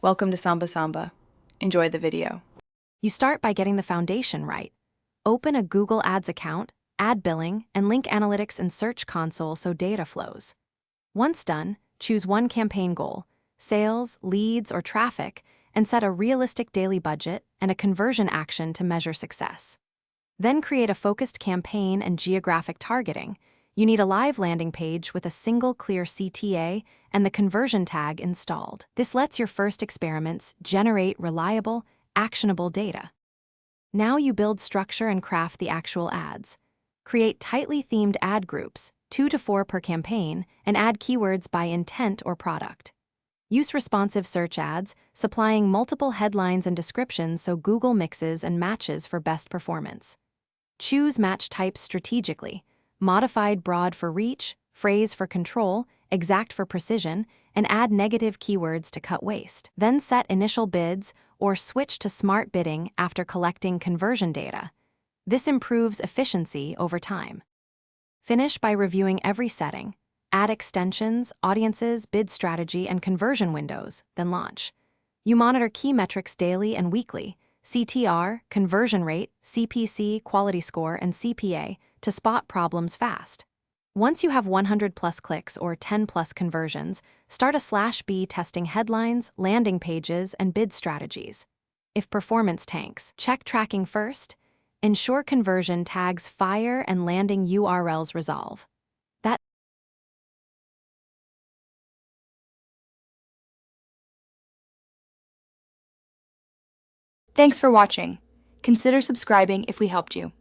Welcome to Samba Samba. Enjoy the video. You start by getting the foundation right. Open a Google Ads account, add billing, and link analytics and Search Console so data flows. Once done, choose one campaign goal, sales, leads, or traffic, and set a realistic daily budget and a conversion action to measure success. Then create a focused campaign and geographic targeting. You need a live landing page with a single clear CTA and the conversion tag installed. This lets your first experiments generate reliable, actionable data. Now you build structure and craft the actual ads. Create tightly themed ad groups, 2 to 4 per campaign, and add keywords by intent or product. Use responsive search ads, supplying multiple headlines and descriptions so Google mixes and matches for best performance. Choose match types strategically: modified broad for reach, phrase for control, exact for precision, and add negative keywords to cut waste. Then set initial bids or switch to smart bidding after collecting conversion data. This improves efficiency over time. Finish by reviewing every setting. Add extensions, audiences, bid strategy, and conversion windows, then launch. You monitor key metrics daily and weekly: CTR, conversion rate, CPC, quality score, and CPA, to spot problems fast. Once you have 100+ clicks or 10+ conversions, start a /B testing headlines, landing pages, and bid strategies. If performance tanks, check tracking first. Ensure conversion tags fire and landing URLs resolve. Thanks for watching. Consider subscribing if we helped you.